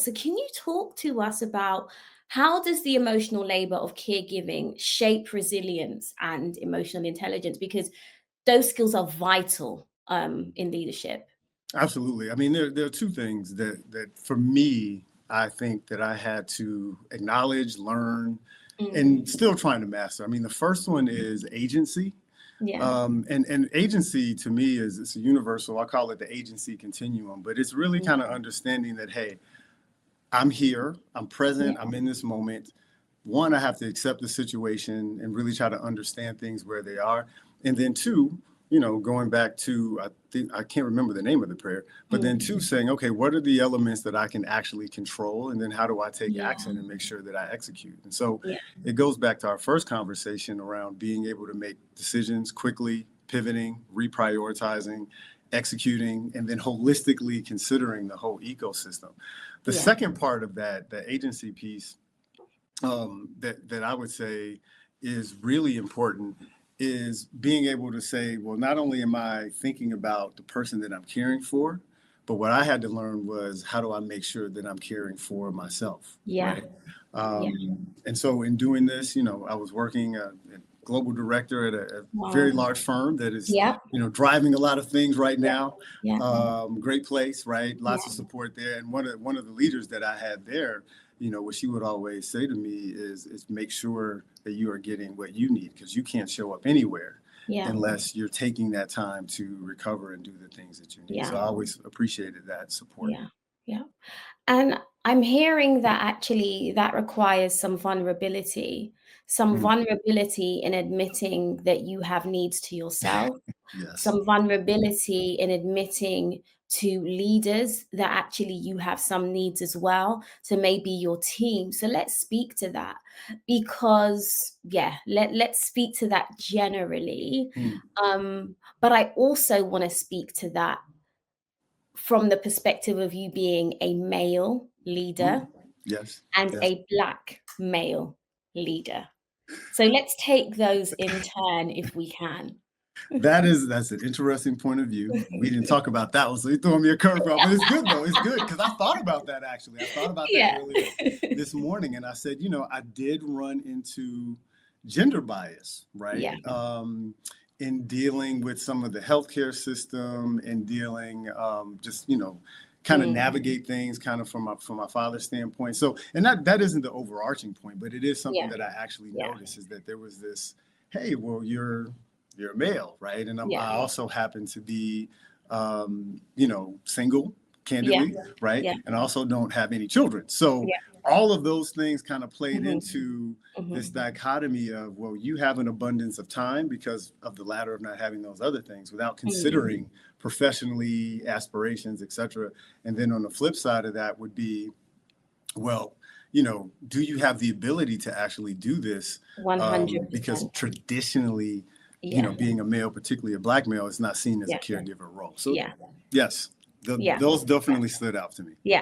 So can you talk to us about how does the emotional labor of caregiving shape resilience and emotional intelligence? Because those skills are vital in leadership. Absolutely. I mean, there are two things that for me, I think that I had to acknowledge, learn, and Mm, still trying to master. I mean, the first one is agency. yeah. And agency to me is it's a universal. I call it the agency continuum, but it's really kind of understanding that, hey, I'm here, I'm Yeah. present, I'm in this moment. One, I have to accept the situation and really try to understand things where they are. And then two, going back to, I think, I can't remember the name of the prayer, but then two, Mm, saying, okay, what are the elements that I can actually control? And then how do I take yeah. action and make sure that I execute? And so Yeah. it goes back to our first conversation around being able to make decisions quickly, pivoting, reprioritizing, executing, and then holistically considering the whole ecosystem. The Yeah. second part of that, the agency piece, that I would say is really important is being able to say, well, not only am I thinking about the person that I'm caring for, but what I had to learn was how do I make sure that I'm caring for myself, Yeah. right? Yeah. And so in doing this, I was working global director at a very Wow. large firm that is, Yeah. driving a lot of things right Yeah. now. Yeah. Great place, right? Lots of Yeah. support there. And one of the leaders that I had there, what she would always say to me is make sure that you are getting what you need because you can't show up anywhere Yeah. unless you're taking that time to recover and do the things that you need. So Yeah. I always appreciated that support. Yeah. Yeah. And I'm hearing that actually that requires some Mhm. vulnerability in admitting that you have needs to yourself, Yes. some vulnerability in admitting to leaders that actually you have some needs as well, to maybe your team. So let's speak to that because, yeah, let's speak to that generally. Mm. But I also want to speak to that from the perspective of you being a male leader Mm. Yes. and Yes. a Black male leader. So let's take those in turn if we can. That's an interesting point of view. We didn't talk about that one, so you're throwing me a curveball. But it's good though. It's good because I thought about that actually. I thought about that Yeah. earlier this morning, and I said, I did run into gender bias, right? Yeah. In dealing with some of the healthcare system and dealing just kind of Mm, navigate things kind of from my father's standpoint. So, and that isn't the overarching point, but it is something yeah. that I actually Yeah. noticed is that there was this, hey, well, you're a male, right? And Yeah. I also happen to be, single, Yeah. candidly, right? Yeah. And I also don't have any children. So Yeah. all of those things kind of played Mhm. into this Mhm. dichotomy of, well, you have an abundance of time because of the latter of not having those other things without Mm. considering professionally aspirations, et cetera. And then on the flip side of that would be, well, do you have the ability to actually do this? Because 100%. traditionally, Yeah. being a male, particularly a Black male, is not seen as a Yeah. caregiver role. So, Yeah. yes, Yeah. those definitely stood out to me. Yeah.